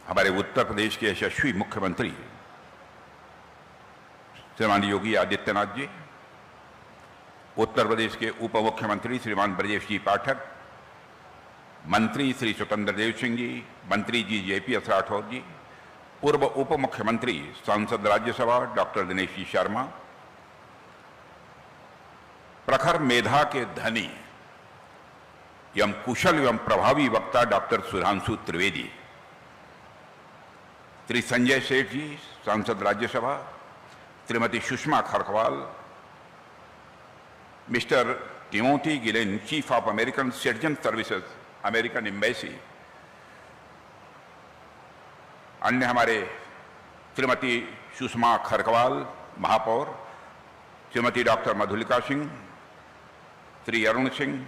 हमारे उत्तर प्रदेश के यशस्वी मुख्यमंत्री श्रीमान योगी आदित्यनाथ जी, उत्तर प्रदेश के उप मुख्यमंत्री श्रीमान ब्रजेश जी पाठक, मंत्री श्री स्वतंत्र देव सिंह जी, मंत्री जी JPS राठौर जी, पूर्व उप मुख्यमंत्री सांसद राज्यसभा डॉक्टर दिनेश जी शर्मा, प्रखर मेधा के धनी एवं कुशल एवं प्रभावी वक्ता डॉक्टर सुधांशु त्रिवेदी, श्री संजय सेठ जी सांसद Rajya Sabha, Shrimati Sushma Kharkhwal, mister Timothy Gillen chief of American citizen services American embassy, अन्य हमारे श्रीमती सुषमा खरखवाल महापौर, श्रीमती डॉक्टर मधुलिका सिंह, श्री अरुण सिंह,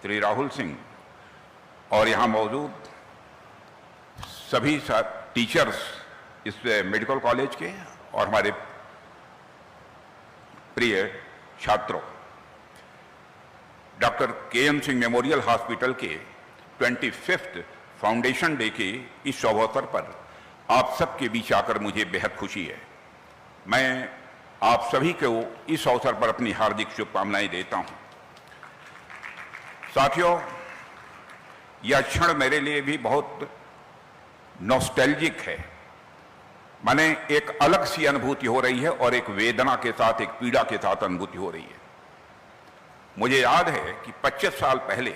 श्री राहुल सिंह और यहाँ मौजूद सभी टीचर्स इस मेडिकल कॉलेज के और हमारे प्रिय छात्रों, doctor KM Singh memorial hospital के 25th फाउंडेशन डे के इस शुभ अवसर पर आप सबके बीच आकर मुझे बेहद खुशी है। मैं आप सभी को इस अवसर पर अपनी हार्दिक शुभकामनाएं देता हूं। साथियों, यह क्षण मेरे लिए भी बहुत नॉस्टैल्जिक है। माने एक अलग सी अनुभूति हो रही है और एक वेदना के साथ, एक पीड़ा के साथ अनुभूति हो रही है। मुझे याद है कि 25 साल पहले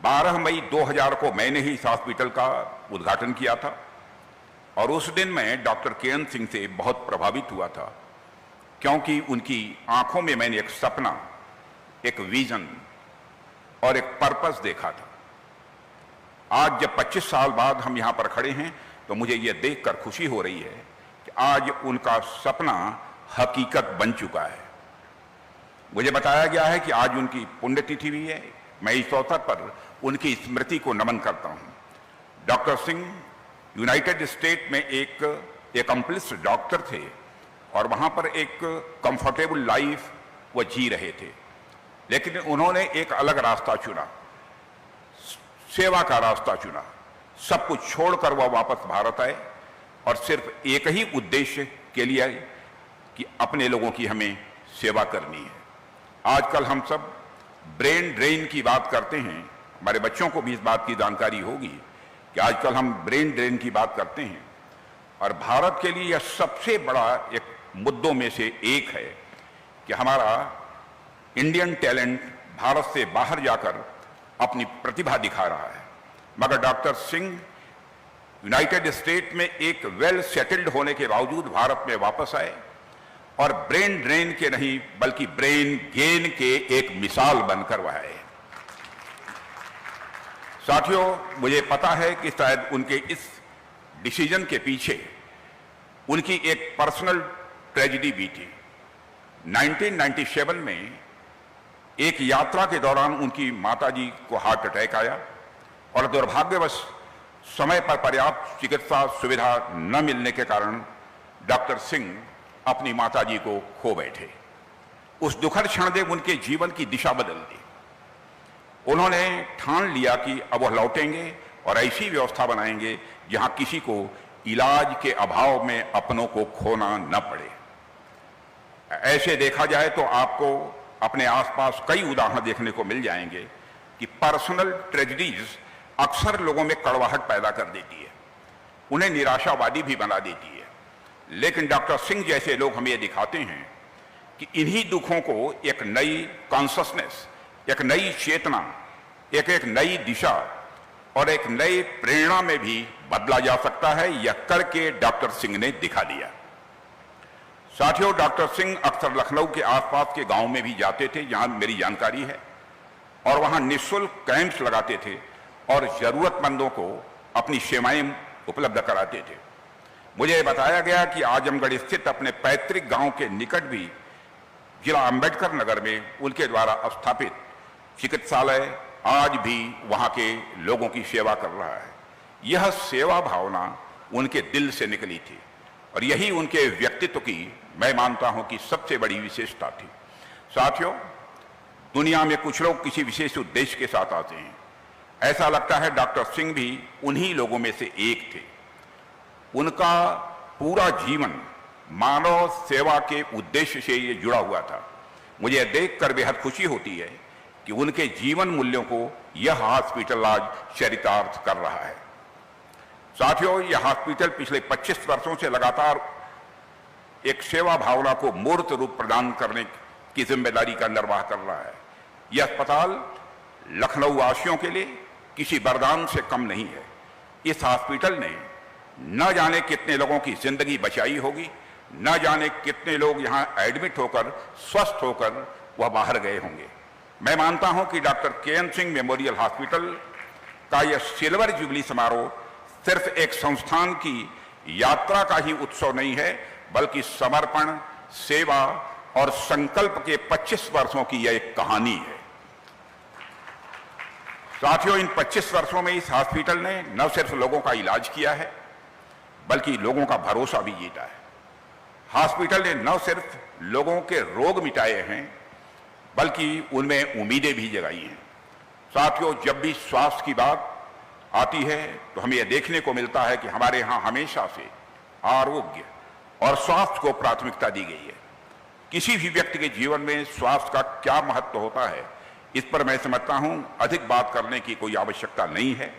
12 मई 2000 को मैंने ही इस हॉस्पिटल का उद्घाटन किया था और उस दिन मैं डॉक्टर KM सिंह से बहुत प्रभावित हुआ था, क्योंकि उनकी आंखों में मैंने एक सपना, एक विजन और एक पर्पस देखा था। आज जब 25 साल बाद हम यहां पर खड़े हैं तो मुझे यह देखकर खुशी हो रही है कि आज उनका सपना हकीकत बन चुका है। मुझे बताया गया है कि आज उनकी पुण्यतिथि भी है। मैं इस अवसर पर उनकी स्मृति को नमन करता हूं। डॉक्टर सिंह यूनाइटेड स्टेट में एक एक्म्प्लिस्ड डॉक्टर थे और वहां पर एक कंफर्टेबल लाइफ वो जी रहे थे, लेकिन उन्होंने एक अलग रास्ता चुना, सेवा का रास्ता चुना। सब कुछ छोड़कर वह वापस भारत आए और सिर्फ एक ही उद्देश्य के लिए आए कि अपने लोगों की हमें सेवा करनी है। आजकल हम सब ब्रेन ड्रेन की बात करते हैं, हमारे बच्चों को भी इस बात की जानकारी होगी कि आजकल हम ब्रेन ड्रेन की बात करते हैं और भारत के लिए यह सबसे बड़ा एक मुद्दों में से एक है कि हमारा इंडियन टैलेंट भारत से बाहर जाकर अपनी प्रतिभा दिखा रहा है। मगर डॉक्टर सिंह यूनाइटेड स्टेट में एक वेल सेटल्ड होने के बावजूद भारत में वापस आए और ब्रेन ड्रेन के नहीं बल्कि ब्रेन गेन के एक मिसाल बनकर वह आए। साथियों, मुझे पता है कि शायद उनके इस डिसीजन के पीछे उनकी एक पर्सनल ट्रेजेडी भी थी। 1997 में एक यात्रा के दौरान उनकी माताजी को हार्ट अटैक आया और दुर्भाग्यवश समय पर पर्याप्त चिकित्सा सुविधा न मिलने के कारण डॉक्टर सिंह अपनी माताजी को खो बैठे। उस दुखद क्षण ने उनके जीवन की दिशा बदल दी। उन्होंने ठान लिया कि अब वह लौटेंगे और ऐसी व्यवस्था बनाएंगे जहां किसी को इलाज के अभाव में अपनों को खोना न पड़े। ऐसे देखा जाए तो आपको अपने आसपास कई उदाहरण देखने को मिल जाएंगे कि पर्सनल ट्रेजेडीज अक्सर लोगों में कड़वाहट पैदा कर देती है, उन्हें निराशावादी भी बना देती है। लेकिन डॉक्टर सिंह जैसे लोग हमें यह दिखाते हैं कि इन्हीं दुखों को एक नई कॉन्शसनेस, एक नई चेतना, एक नई दिशा और एक नई प्रेरणा में भी बदला जा सकता है। यह करके डॉक्टर सिंह ने दिखा दिया। साथियों, डॉक्टर सिंह अक्सर लखनऊ के आसपास के गांव में भी जाते थे, जहां मेरी जानकारी है, और वहां निःशुल्क कैंप्स लगाते थे और जरूरतमंदों को अपनी सेवाएं उपलब्ध कराते थे। मुझे बताया गया कि आजमगढ़ स्थित अपने पैतृक गांव के निकट भी जिला अंबेडकर नगर में उनके द्वारा स्थापित चिकित्सालय आज भी वहां के लोगों की सेवा कर रहा है। यह सेवा भावना उनके दिल से निकली थी और यही उनके व्यक्तित्व की मैं मानता हूं कि सबसे बड़ी विशेषता थी। साथियों, दुनिया में कुछ लोग किसी विशेष उद्देश्य के साथ आते हैं। ऐसा लगता है डॉक्टर सिंह भी उन्हीं लोगों में से एक थे। उनका पूरा जीवन मानव सेवा के उद्देश्य से ये जुड़ा हुआ था। मुझे देखकर बेहद खुशी होती है कि उनके जीवन मूल्यों को यह हॉस्पिटल आज चरितार्थ कर रहा है। साथियों, यह हॉस्पिटल पिछले 25 वर्षों से लगातार एक सेवा भावना को मूर्त रूप प्रदान करने की जिम्मेदारी का निर्वाह कर रहा है। यह अस्पताल लखनऊ वासियों के लिए किसी वरदान से कम नहीं है। इस हॉस्पिटल ने न जाने कितने लोगों की जिंदगी बचाई होगी, न जाने कितने लोग यहां एडमिट होकर स्वस्थ होकर वह बाहर गए होंगे। मैं मानता हूं कि doctor K. N.. Singh memorial hospital का यह सिल्वर जुबली समारोह सिर्फ एक संस्थान की यात्रा का ही उत्सव नहीं है, बल्कि समर्पण, सेवा और संकल्प के 25 वर्षों की यह एक कहानी है। साथियों, इन 25 वर्षों में इस हॉस्पिटल ने न सिर्फ लोगों का इलाज किया है, बल्कि लोगों का भरोसा भी जीता है। हॉस्पिटल ने न सिर्फ लोगों के रोग मिटाए हैं, बल्कि उनमें उम्मीदें भी जगाई हैं। साथियों, जब भी स्वास्थ्य की बात आती है तो हमें यह देखने को मिलता है कि हमारे यहाँ हमेशा से आरोग्य और स्वास्थ्य को प्राथमिकता दी गई है। किसी भी व्यक्ति के जीवन में स्वास्थ्य का क्या महत्व होता है, इस पर मैं समझता हूं अधिक बात करने की कोई आवश्यकता नहीं है।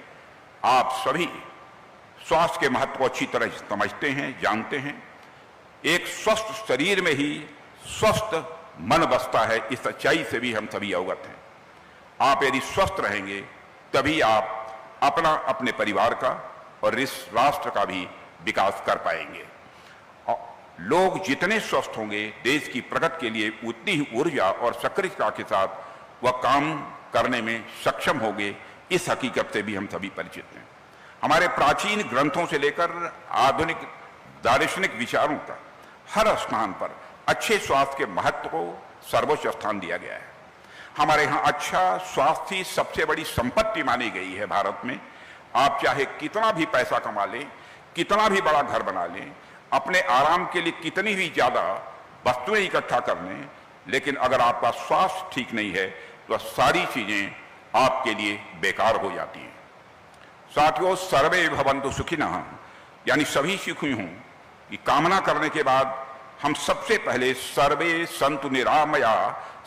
आप सभी स्वास्थ्य के महत्व को अच्छी तरह समझते हैं, जानते हैं। एक स्वस्थ शरीर में ही स्वस्थ मन बसता है, इस सच्चाई से भी हम सभी अवगत हैं। आप यदि स्वस्थ रहेंगे तभी आप अपना, अपने परिवार का और इस राष्ट्र का भी विकास कर पाएंगे। लोग जितने स्वस्थ होंगे, देश की प्रगति के लिए उतनी ही ऊर्जा और सक्रियता के साथ वह काम करने में सक्षम होंगे। इस हकीकत से भी हम सभी परिचित हैं। हमारे प्राचीन ग्रंथों से लेकर आधुनिक दार्शनिक विचारों का हर स्थान पर अच्छे स्वास्थ्य के महत्व को सर्वोच्च स्थान दिया गया है। हमारे यहाँ अच्छा स्वास्थ्य सबसे बड़ी संपत्ति मानी गई है। भारत में आप चाहे कितना भी पैसा कमा लें, कितना भी बड़ा घर बना लें, अपने आराम के लिए कितनी भी ज्यादा वस्तुएं इकट्ठा कर लें, लेकिन अगर आपका स्वास्थ्य ठीक नहीं है तो सारी चीजें आपके लिए बेकार हो जाती हैं। साथियों, सर्वे भवन्तु सुखिनः यानी सभी सुखी हों की कामना करने के बाद हम सबसे पहले सर्वे सन्तु निरामया,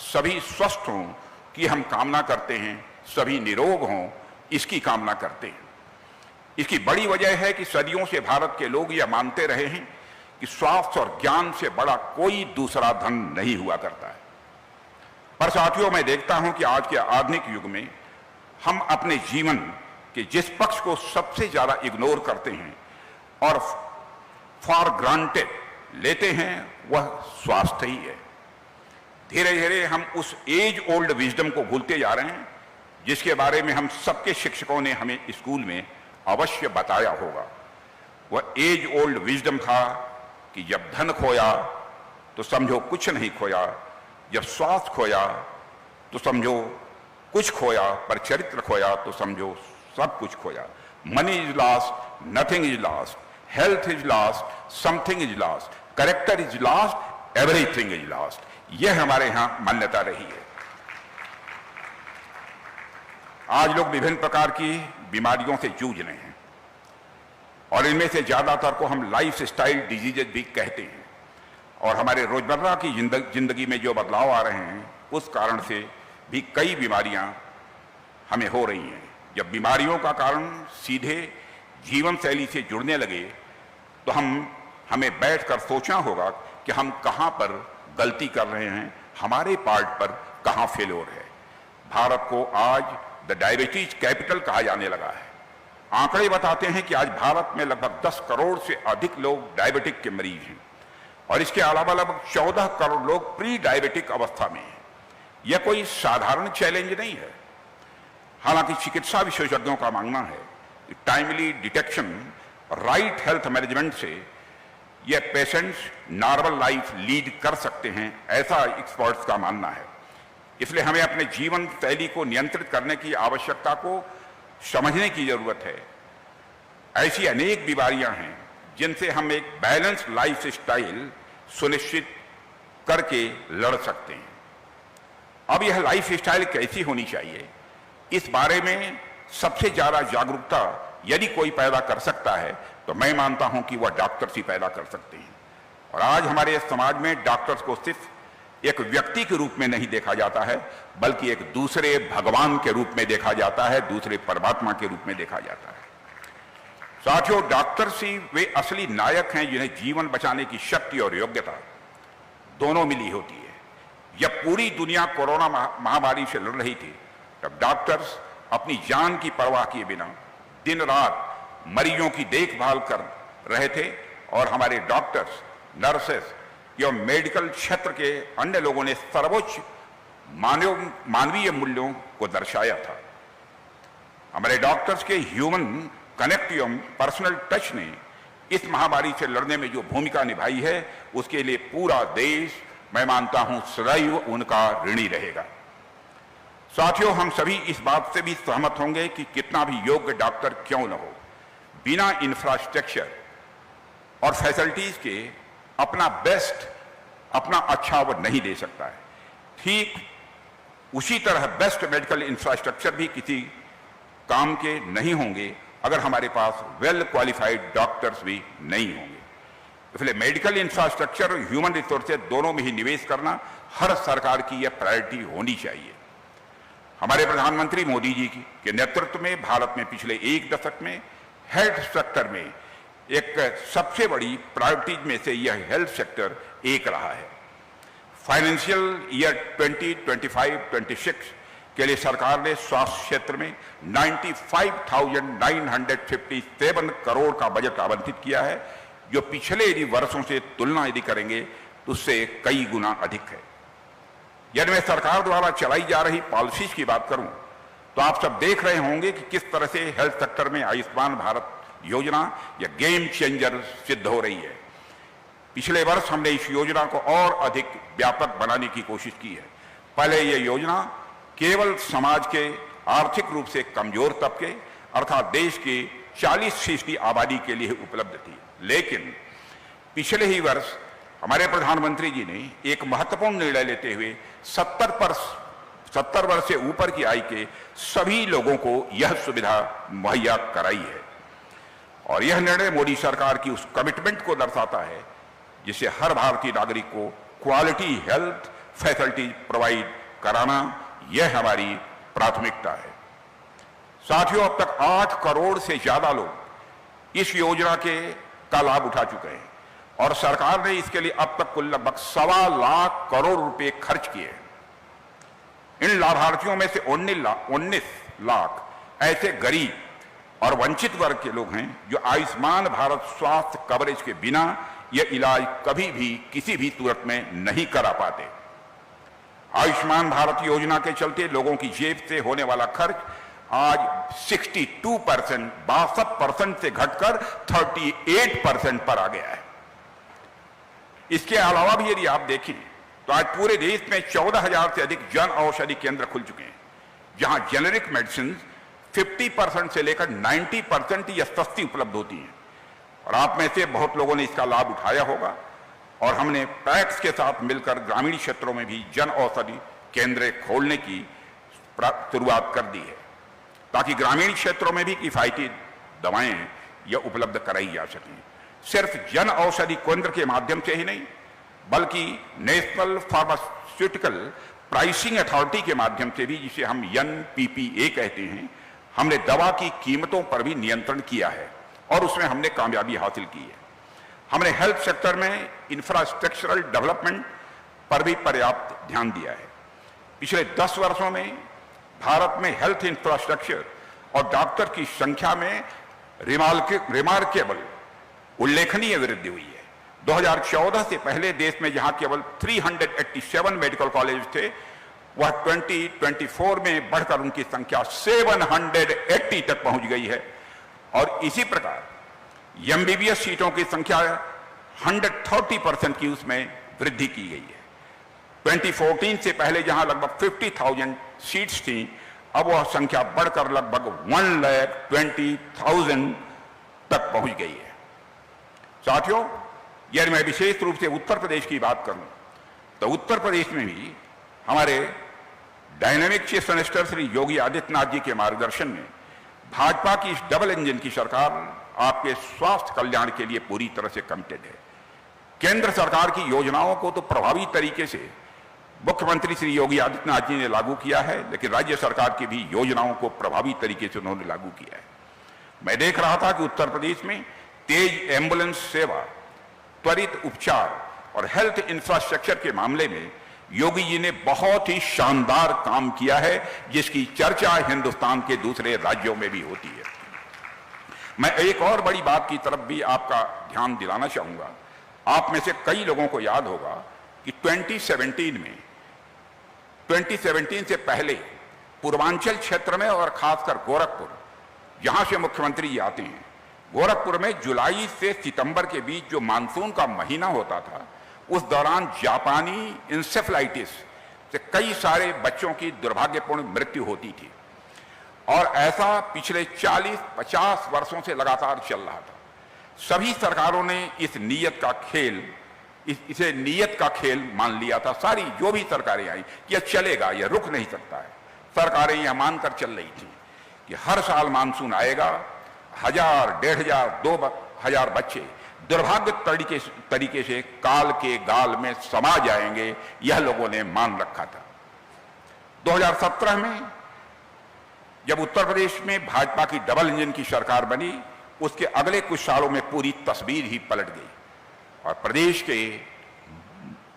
सभी स्वस्थ हों की हम कामना करते हैं, सभी निरोग हों इसकी कामना करते हैं। इसकी बड़ी वजह है कि सदियों से भारत के लोग यह मानते रहे हैं कि स्वास्थ्य और ज्ञान से बड़ा कोई दूसरा धन नहीं हुआ करता है। पर साथियों, मैं देखता हूं कि आज के आधुनिक युग में हम अपने जीवन के जिस पक्ष को सबसे ज्यादा इग्नोर करते हैं और फॉर ग्रांटेड लेते हैं, वह स्वास्थ्य ही है। धीरे धीरे हम उस एज ओल्ड विजडम को भूलते जा रहे हैं जिसके बारे में हम सबके शिक्षकों ने हमें स्कूल में अवश्य बताया होगा। वह एज ओल्ड विजडम था कि जब धन खोया तो समझो कुछ नहीं खोया, जब स्वास्थ्य खोया तो समझो कुछ खोया, पर चरित्र खोया तो समझो सब कुछ खोया। Money is lost, nothing is lost, health is lost, something is lost, character is lost, everything is lost. यह हमारे यहां मान्यता रही है। आज लोग विभिन्न प्रकार की बीमारियों से जूझ रहे हैं और इनमें से ज्यादातर को हम लाइफ स्टाइल डिजीजेज भी कहते हैं। और हमारे रोजमर्रा की जिंदगी में जो बदलाव आ रहे हैं उस कारण से भी कई बीमारियां हमें हो रही हैं। जब बीमारियों का कारण सीधे जीवन शैली से जुड़ने लगे तो हमें बैठकर सोचना होगा कि हम कहां पर गलती कर रहे हैं, हमारे पार्ट पर कहां फेल्योर है। भारत को आज द डायबिटीज कैपिटल कहा जाने लगा है। आंकड़े बताते हैं कि आज भारत में लगभग 10 करोड़ से अधिक लोग डायबिटिक के मरीज हैं और इसके अलावा लगभग 14 करोड़ लोग प्री डायबिटिक अवस्था में हैं। यह कोई साधारण चैलेंज नहीं है। हालांकि चिकित्सा विशेषज्ञों का मानना है कि timely detection, right health management से यह पेशेंट्स नॉर्मल लाइफ लीड कर सकते हैं, ऐसा एक्सपर्ट्स का मानना है। इसलिए हमें अपने जीवन शैली को नियंत्रित करने की आवश्यकता को समझने की जरूरत है। ऐसी अनेक बीमारियां हैं जिनसे हम एक बैलेंस लाइफ स्टाइल सुनिश्चित करके लड़ सकते हैं। अब यह लाइफ स्टाइल कैसी होनी चाहिए, इस बारे में सबसे ज्यादा जागरूकता यदि कोई पैदा कर सकता है तो मैं मानता हूं कि वह डॉक्टर्स ही पैदा कर सकते हैं। और आज हमारे समाज में डॉक्टर्स को सिर्फ एक व्यक्ति के रूप में नहीं देखा जाता है, बल्कि एक दूसरे भगवान के रूप में देखा जाता है, दूसरे परमात्मा के रूप में देखा जाता है। साथियों, डॉक्टर्स ही वे असली नायक हैं जिन्हें जीवन बचाने की शक्ति और योग्यता दोनों मिली होती है। जब पूरी दुनिया कोरोना महामारी से लड़ रही थी, तब डॉक्टर्स अपनी जान की परवाह किए बिना दिन रात मरीजों की देखभाल कर रहे थे और हमारे डॉक्टर्स, नर्सेस एवं मेडिकल क्षेत्र के अन्य लोगों ने सर्वोच्च मानवीय मूल्यों को दर्शाया था। हमारे डॉक्टर्स के ह्यूमन कनेक्ट एवं पर्सनल टच ने इस महामारी से लड़ने में जो भूमिका निभाई है, उसके लिए पूरा देश, मैं मानता हूं, सदैव उनका ऋणी रहेगा। साथियों, हम सभी इस बात से भी सहमत होंगे कि कितना भी योग्य डॉक्टर क्यों न हो, बिना इंफ्रास्ट्रक्चर और फैसिलिटीज के अपना बेस्ट, अपना अच्छा वो नहीं दे सकता है। ठीक उसी तरह बेस्ट मेडिकल इंफ्रास्ट्रक्चर भी किसी काम के नहीं होंगे अगर हमारे पास वेल क्वालिफाइड डॉक्टर्स भी नहीं होंगे। इसलिए मेडिकल इंफ्रास्ट्रक्चर और ह्यूमन रिसोर्सेज दोनों में ही निवेश करना हर सरकार की यह प्रायोरिटी होनी चाहिए। हमारे प्रधानमंत्री मोदी जी के नेतृत्व में भारत में पिछले एक दशक में हेल्थ सेक्टर में एक सबसे बड़ी प्रायोरिटीज में से यह हेल्थ सेक्टर एक रहा है। फाइनेंशियल ईयर 2025-26 के लिए सरकार ने स्वास्थ्य क्षेत्र में 95,957 करोड़ का बजट आवंटित किया है, जो पिछले यदि वर्षों से तुलना यदि करेंगे तो उससे कई गुना अधिक है। यदि मैं सरकार द्वारा चलाई जा रही पॉलिसीज की बात करूं तो आप सब देख रहे होंगे कि किस तरह से हेल्थ सेक्टर में आयुष्मान भारत योजना या गेम चेंजर सिद्ध हो रही है। पिछले वर्ष हमने इस योजना को और अधिक व्यापक बनाने की कोशिश की है। पहले यह योजना केवल समाज के आर्थिक रूप से कमजोर तबके अर्थात देश के 40% आबादी के लिए उपलब्ध थी, लेकिन पिछले ही वर्ष हमारे प्रधानमंत्री जी ने एक महत्वपूर्ण निर्णय लेते हुए 70 वर्ष से ऊपर की आयु के सभी लोगों को यह सुविधा मुहैया कराई है। और यह निर्णय मोदी सरकार की उस कमिटमेंट को दर्शाता है जिससे हर भारतीय नागरिक को क्वालिटी हेल्थ फैसिलिटीज प्रोवाइड कराना यह हमारी प्राथमिकता है। साथियों, अब तक 8 करोड़ से ज्यादा लोग इस योजना का लाभ उठा चुके हैं और सरकार ने इसके लिए अब तक कुल लगभग 1.25 लाख करोड़ रुपए खर्च किए। इन लाभार्थियों में से 19 लाख ऐसे गरीब और वंचित वर्ग के लोग हैं जो आयुष्मान भारत स्वास्थ्य कवरेज के बिना यह इलाज कभी भी किसी भी सूरत में नहीं करा पाते। आयुष्मान भारत योजना के चलते लोगों की जेब से होने वाला खर्च आज 62% से घटकर 38% पर आ गया है। इसके अलावा भी यदि आप देखें तो आज पूरे देश में 14,000 से अधिक जन औषधि केंद्र खुल चुके हैं, जहां जेनेरिक मेडिसिन 50% से लेकर 90% या सस्ती उपलब्ध होती हैं। और आप में से बहुत लोगों ने इसका लाभ उठाया होगा और हमने पैक्स के साथ मिलकर ग्रामीण क्षेत्रों में भी जन औषधि केंद्र खोलने की शुरुआत कर दी है, ताकि ग्रामीण क्षेत्रों में भी किफायती दवाएं यह उपलब्ध कराई जा सकें। सिर्फ जन औषधि केंद्र के माध्यम से ही नहीं, बल्कि नेशनल फार्मास्यूटिकल प्राइसिंग अथॉरिटी के माध्यम से भी, जिसे हम NPPA कहते हैं, हमने दवा की कीमतों पर भी नियंत्रण किया है और उसमें हमने कामयाबी हासिल की है। हमने हेल्थ सेक्टर में इंफ्रास्ट्रक्चरल डेवलपमेंट पर भी पर्याप्त ध्यान दिया है। पिछले 10 वर्षों में भारत में हेल्थ इंफ्रास्ट्रक्चर और डॉक्टर की संख्या में रिमार्केबल उल्लेखनीय वृद्धि हुई है। 2014 से पहले देश में जहां केवल 387 मेडिकल कॉलेज थे, वह 2024 में बढ़कर उनकी संख्या 780 तक पहुंच गई है। और इसी प्रकार MBBS सीटों की संख्या 130% की उसमें वृद्धि की गई है। 2014 से पहले जहां लगभग 50,000 सीट्स थी, अब वह संख्या बढ़कर लगभग 1,20,000 तक पहुंच गई है। साथियों, यदि मैं विशेष रूप से उत्तर प्रदेश की बात करूं तो उत्तर प्रदेश में भी हमारे dynamic chief minister Shri Yogi Adityanath ji के मार्गदर्शन में भाजपा की इस डबल इंजन की सरकार आपके स्वास्थ्य कल्याण के लिए पूरी तरह से कमिटेड है। केंद्र सरकार की योजनाओं को तो प्रभावी तरीके से मुख्यमंत्री श्री योगी आदित्यनाथ जी ने लागू किया है, लेकिन राज्य सरकार की भी योजनाओं को प्रभावी तरीके से उन्होंने लागू किया है। मैं देख रहा था कि उत्तर प्रदेश में तेज एम्बुलेंस सेवा, त्वरित उपचार और हेल्थ इंफ्रास्ट्रक्चर के मामले में योगी जी ने बहुत ही शानदार काम किया है, जिसकी चर्चा हिंदुस्तान के दूसरे राज्यों में भी होती है। मैं एक और बड़ी बात की तरफ भी आपका ध्यान दिलाना चाहूंगा। आप में से कई लोगों को याद होगा कि 2017 से पहले पूर्वांचल क्षेत्र में और खासकर गोरखपुर, जहां से मुख्यमंत्री जी आते हैं, गोरखपुर में जुलाई से सितंबर के बीच जो मानसून का महीना होता था, उस दौरान जापानी इंसेफ्लाइटिस से कई सारे बच्चों की दुर्भाग्यपूर्ण मृत्यु होती थी और ऐसा पिछले 40-50 वर्षों से लगातार चल रहा था। सभी सरकारों ने इसे नियत का खेल मान लिया था। सारी जो भी सरकारें आई कि यह चलेगा, यह रुक नहीं सकता है। सरकारें यह मानकर चल रही थी कि हर साल मानसून आएगा, 1000, 1500, 2000 बच्चे दुर्भाग्य तरीके से काल के गाल में समा जाएंगे, यह लोगों ने मान रखा था। 2017 में जब उत्तर प्रदेश में भाजपा की डबल इंजन की सरकार बनी, उसके अगले कुछ सालों में पूरी तस्वीर ही पलट गई और प्रदेश के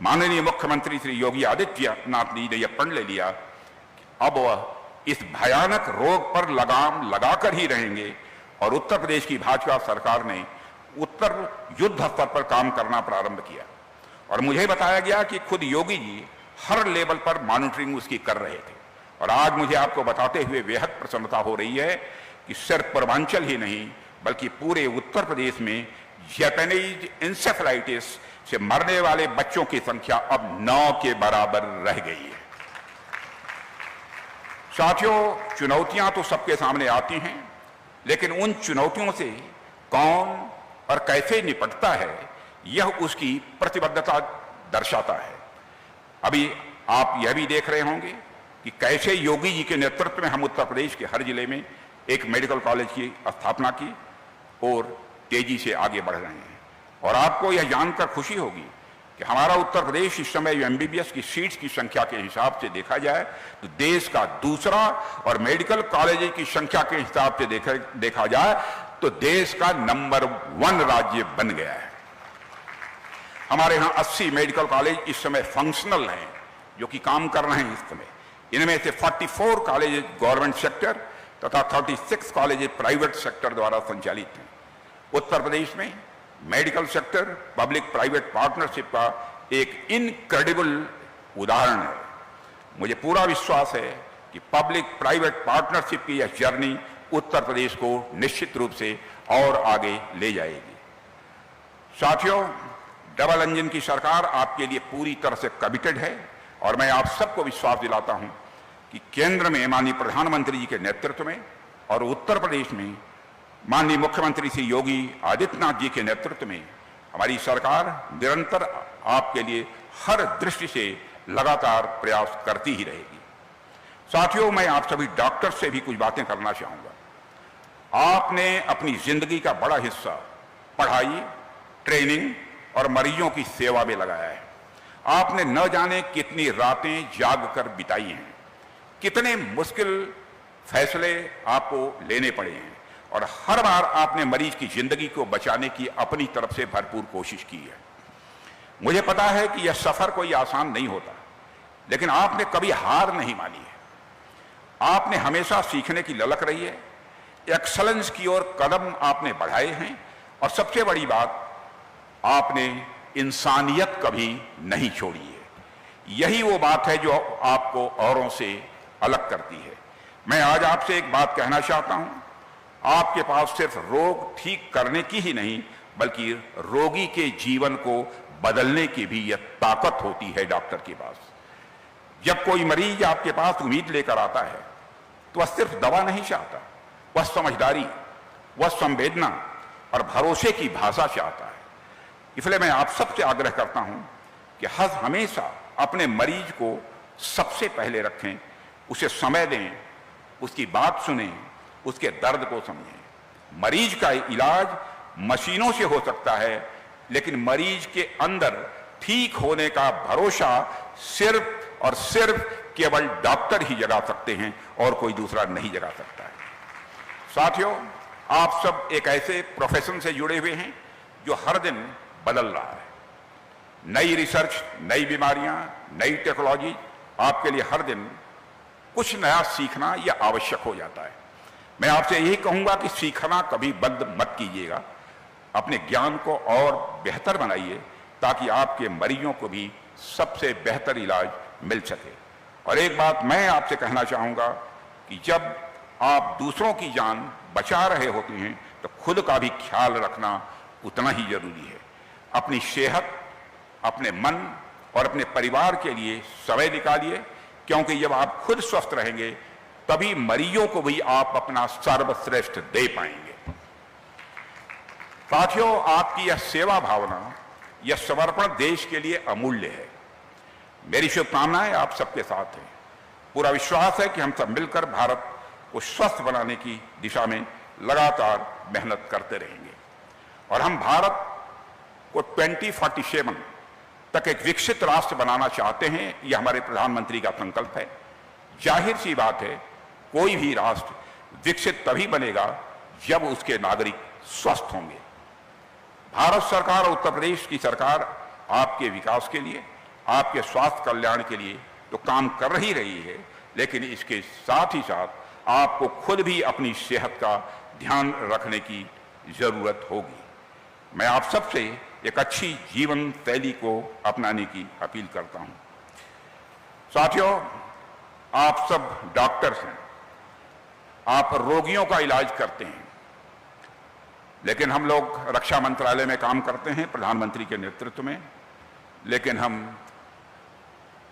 माननीय मुख्यमंत्री श्री योगी आदित्यनाथ जी ने यह प्रण ले लिया कि अब वह इस भयानक रोग पर लगाम लगाकर ही रहेंगे और उत्तर प्रदेश की भाजपा सरकार ने उत्तर युद्ध स्तर पर काम करना प्रारंभ किया। और मुझे बताया गया कि खुद योगी जी हर लेवल पर मॉनिटरिंग उसकी कर रहे थे और आज मुझे आपको बताते हुए बेहद प्रसन्नता हो रही है कि सिर्फ पूर्वांचल ही नहीं बल्कि पूरे उत्तर प्रदेश में जापानीज इंसेफ्लाइटिस से मरने वाले बच्चों की संख्या अब 9 के बराबर रह गई है। साथियों, चुनौतियां तो सबके सामने आती हैं, लेकिन उन चुनौतियों से कौन और कैसे निपटता है, यह उसकी प्रतिबद्धता दर्शाता है। अभी आप यह भी देख रहे होंगे कि कैसे योगी जी के नेतृत्व में हम उत्तर प्रदेश के हर जिले में एक मेडिकल कॉलेज की स्थापना की और तेजी से आगे बढ़ रहे हैं। और आपको यह जानकर खुशी होगी कि हमारा उत्तर प्रदेश इस समय एमबीबीएस की सीट्स की संख्या के हिसाब से देखा जाए तो देश का दूसरा और मेडिकल कॉलेज की संख्या के हिसाब से देखा जाए तो देश का नंबर 1 राज्य बन गया है। हमारे यहाँ 80 मेडिकल कॉलेज इस समय फंक्शनल हैं, जो कि काम कर रहे हैं इस समय। इनमें से 44 कॉलेज गवर्नमेंट सेक्टर तथा 36 कॉलेज प्राइवेट सेक्टर द्वारा संचालित हैं। उत्तर प्रदेश में medical sector public private partnership का एक इनक्रेडिबल उदाहरण है। मुझे पूरा विश्वास है कि पब्लिक प्राइवेट पार्टनरशिप की यह जर्नी उत्तर प्रदेश को निश्चित रूप से और आगे ले जाएगी। साथियों, डबल इंजन की सरकार आपके लिए पूरी तरह से कमिटेड है और मैं आप सबको विश्वास दिलाता हूं कि केंद्र में माननीय प्रधानमंत्री जी के नेतृत्व में और उत्तर प्रदेश में माननीय मुख्यमंत्री श्री योगी आदित्यनाथ जी के नेतृत्व में हमारी सरकार निरंतर आपके लिए हर दृष्टि से लगातार प्रयास करती ही रहेगी। साथियों, मैं आप सभी डॉक्टर से भी कुछ बातें करना चाहूंगा। आपने अपनी जिंदगी का बड़ा हिस्सा पढ़ाई, ट्रेनिंग और मरीजों की सेवा में लगाया है। आपने न जाने कितनी रातें जाग कर बिताई हैं, कितने मुश्किल फैसले आपको लेने पड़े हैं और हर बार आपने मरीज की जिंदगी को बचाने की अपनी तरफ से भरपूर कोशिश की है। मुझे पता है कि यह सफर कोई आसान नहीं होता, लेकिन आपने कभी हार नहीं मानी है। आपने हमेशा सीखने की ललक रही है, एक्सलेंस की ओर कदम आपने बढ़ाए हैं और सबसे बड़ी बात, आपने इंसानियत कभी नहीं छोड़ी है। यही वो बात है जो आपको औरों से अलग करती है। मैं आज आपसे एक बात कहना चाहता हूं, आपके पास सिर्फ रोग ठीक करने की ही नहीं बल्कि रोगी के जीवन को बदलने की भी यह ताकत होती है डॉक्टर के पास। जब कोई मरीज आपके पास उम्मीद लेकर आता है तो वह सिर्फ दवा नहीं चाहता, वह समझदारी, वह संवेदना और भरोसे की भाषा चाहता है। इसलिए मैं आप सबसे आग्रह करता हूं कि हमेशा अपने मरीज को सबसे पहले रखें, उसे समय दें, उसकी बात सुनें उसके दर्द को समझें। मरीज का इलाज मशीनों से हो सकता है, लेकिन मरीज के अंदर ठीक होने का भरोसा सिर्फ और सिर्फ केवल डॉक्टर ही जगा सकते हैं और कोई दूसरा नहीं जगा सकता है। साथियों, आप सब एक ऐसे प्रोफेशन से जुड़े हुए हैं जो हर दिन बदल रहा है। नई रिसर्च, नई बीमारियां, नई टेक्नोलॉजी, आपके लिए हर दिन कुछ नया सीखना यह आवश्यक हो जाता है। मैं आपसे यही कहूंगा कि सीखना कभी बंद मत कीजिएगा। अपने ज्ञान को और बेहतर बनाइए ताकि आपके मरीजों को भी सबसे बेहतर इलाज मिल सके। और एक बात मैं आपसे कहना चाहूंगा कि जब आप दूसरों की जान बचा रहे होते हैं तो खुद का भी ख्याल रखना उतना ही जरूरी है। अपनी सेहत, अपने मन और अपने परिवार के लिए समय निकालिए, क्योंकि जब आप खुद स्वस्थ रहेंगे तभी मरीजों को भी आप अपना सर्वश्रेष्ठ दे पाएंगे। साथियों, आपकी यह सेवा भावना, यह समर्पण देश के लिए अमूल्य है। मेरी शुभकामनाएं आप सबके साथ हैं। पूरा विश्वास है कि हम सब मिलकर भारत को स्वस्थ बनाने की दिशा में लगातार मेहनत करते रहेंगे और हम भारत को 2047 तक एक विकसित राष्ट्र बनाना चाहते हैं। यह हमारे प्रधानमंत्री का संकल्प है। जाहिर सी बात है, कोई भी राष्ट्र विकसित तभी बनेगा जब उसके नागरिक स्वस्थ होंगे। भारत सरकार और उत्तर प्रदेश की सरकार आपके विकास के लिए, आपके स्वास्थ्य कल्याण के लिए तो काम कर ही रही है, लेकिन इसके साथ ही साथ आपको खुद भी अपनी सेहत का ध्यान रखने की जरूरत होगी। मैं आप सबसे एक अच्छी जीवन शैली को अपनाने की अपील करता हूं। साथियों, आप सब डॉक्टर्स हैं, आप रोगियों का इलाज करते हैं, लेकिन हम लोग रक्षा मंत्रालय में काम करते हैं प्रधानमंत्री के नेतृत्व में, लेकिन हम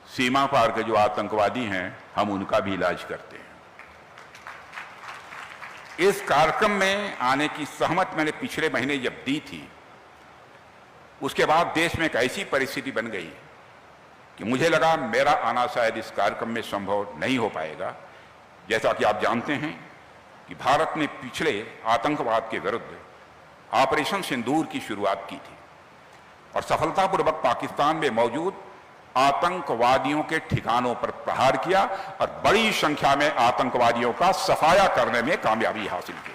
सीमा पार के जो आतंकवादी हैं हम उनका भी इलाज करते हैं। इस कार्यक्रम में आने की सहमति मैंने पिछले महीने जब दी थी, उसके बाद देश में एक ऐसी परिस्थिति बन गई कि मुझे लगा मेरा आना शायद इस कार्यक्रम में संभव नहीं हो पाएगा। जैसा कि आप जानते हैं कि भारत ने पिछले आतंकवाद के विरुद्ध ऑपरेशन सिंदूर की शुरुआत की थी और सफलतापूर्वक पाकिस्तान में मौजूद आतंकवादियों के ठिकानों पर प्रहार किया और बड़ी संख्या में आतंकवादियों का सफाया करने में कामयाबी हासिल की।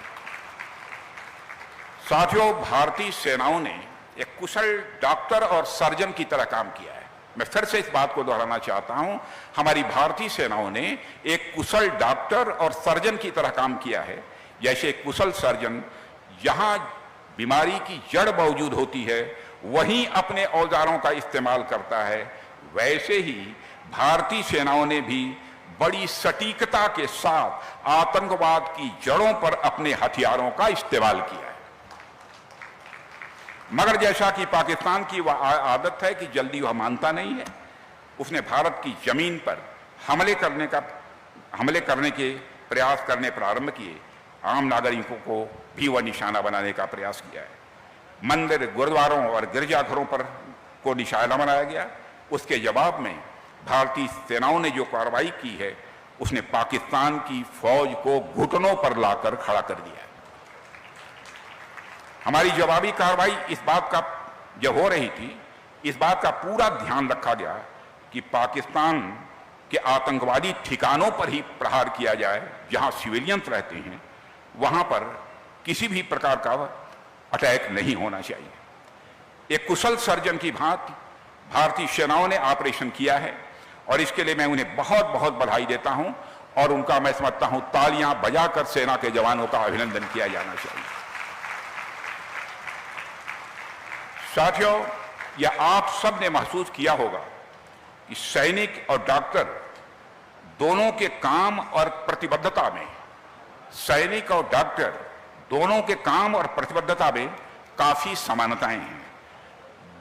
साथियों, भारतीय सेनाओं ने एक कुशल डॉक्टर और सर्जन की तरह काम किया है। मैं फिर से इस बात को दोहराना चाहता हूं, हमारी भारतीय सेनाओं ने एक कुशल डॉक्टर और सर्जन की तरह काम किया है। जैसे एक कुशल सर्जन जहां बीमारी की जड़ मौजूद होती है वहीं अपने औजारों का इस्तेमाल करता है, वैसे ही भारतीय सेनाओं ने भी बड़ी सटीकता के साथ आतंकवाद की जड़ों पर अपने हथियारों का इस्तेमाल किया है। मगर जैसा कि पाकिस्तान की वह आदत है कि जल्दी वह मानता नहीं है, उसने भारत की जमीन पर हमले करने के प्रयास करने प्रारंभ किए। आम नागरिकों को भी वह निशाना बनाने का प्रयास किया है। मंदिर, गुरुद्वारों और गिरजाघरों पर को निशाना बनाया गया। उसके जवाब में भारतीय सेनाओं ने जो कार्रवाई की है उसने पाकिस्तान की फौज को घुटनों पर लाकर खड़ा कर दिया है। हमारी जवाबी कार्रवाई इस बात का जब हो रही थी, इस बात का पूरा ध्यान रखा गया कि पाकिस्तान के आतंकवादी ठिकानों पर ही प्रहार किया जाए, जहां सिविलियंस रहते हैं वहां पर किसी भी प्रकार का अटैक नहीं होना चाहिए। एक कुशल सर्जन की भांति भारतीय सेनाओं ने ऑपरेशन किया है और इसके लिए मैं उन्हें बहुत बहुत बधाई देता हूं और उनका मैं समझता हूं तालियां बजाकर सेना के जवानों का अभिनंदन किया जाना चाहिए। साथियों, यह आप सब ने महसूस किया होगा कि सैनिक और डॉक्टर दोनों के काम और प्रतिबद्धता में, सैनिक और डॉक्टर दोनों के काम और प्रतिबद्धता में काफी समानताएं हैं।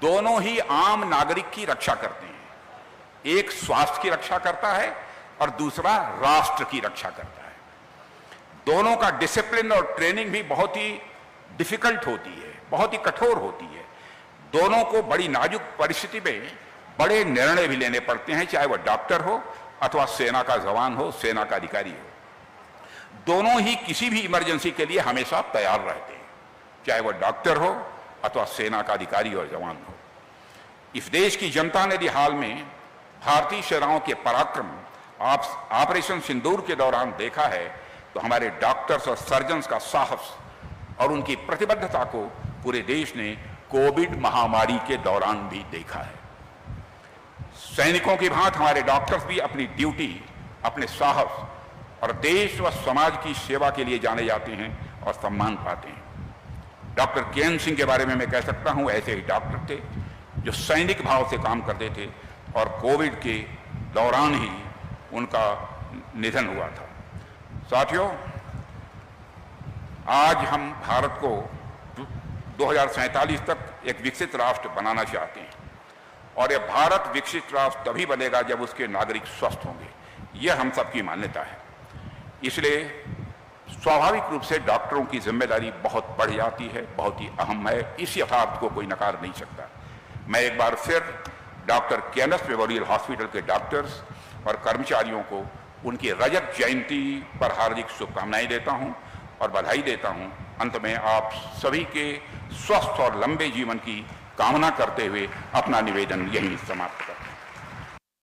दोनों ही आम नागरिक की रक्षा करते हैं। एक स्वास्थ्य की रक्षा करता है और दूसरा राष्ट्र की रक्षा करता है। दोनों का डिसिप्लिन और ट्रेनिंग भी बहुत ही डिफिकल्ट होती है, बहुत ही कठोर होती है। दोनों को बड़ी नाजुक परिस्थिति में बड़े निर्णय भी लेने पड़ते हैं, चाहे वह डॉक्टर हो अथवा सेना का जवान हो, सेना का अधिकारी हो। दोनों ही किसी भी इमरजेंसी के लिए हमेशा तैयार रहते हैं, चाहे वह डॉक्टर हो अथवा सेना का अधिकारी और जवान हो। इस देश की जनता ने भी हाल में भारतीय सेनाओं के पराक्रम ऑपरेशन सिंदूर के दौरान देखा है, तो हमारे डॉक्टर्स और सर्जन्स का साहस और उनकी प्रतिबद्धता को पूरे देश ने कोविड महामारी के दौरान भी देखा है। सैनिकों की भांति हमारे डॉक्टर्स भी अपनी ड्यूटी, अपने साहस और देश व समाज की सेवा के लिए जाने जाते हैं और सम्मान पाते हैं। Doctor K. N.. सिंह के बारे में मैं कह सकता हूं, ऐसे ही डॉक्टर थे जो सैनिक भाव से काम करते थे और कोविड के दौरान ही उनका निधन हुआ था। साथियों, आज हम भारत को 2047 तक एक विकसित राष्ट्र बनाना चाहते हैं और यह भारत विकसित राष्ट्र तभी बनेगा जब उसके नागरिक स्वस्थ होंगे। यह हम सबकी मान्यता है। इसलिए स्वाभाविक रूप से डॉक्टरों की जिम्मेदारी बहुत बढ़ जाती है, बहुत ही अहम है। इस यथार्थ को कोई नकार नहीं सकता। मैं एक बार फिर डॉक्टर के.एन.एस. मेमोरियल हॉस्पिटल के डॉक्टर्स और कर्मचारियों को उनकी रजत जयंती पर हार्दिक शुभकामनाएं देता हूं और बधाई देता हूं। अंत में आप सभी के स्वस्थ और लंबे जीवन की कामना करते हुए अपना निवेदन यहीं समाप्त करता हूं।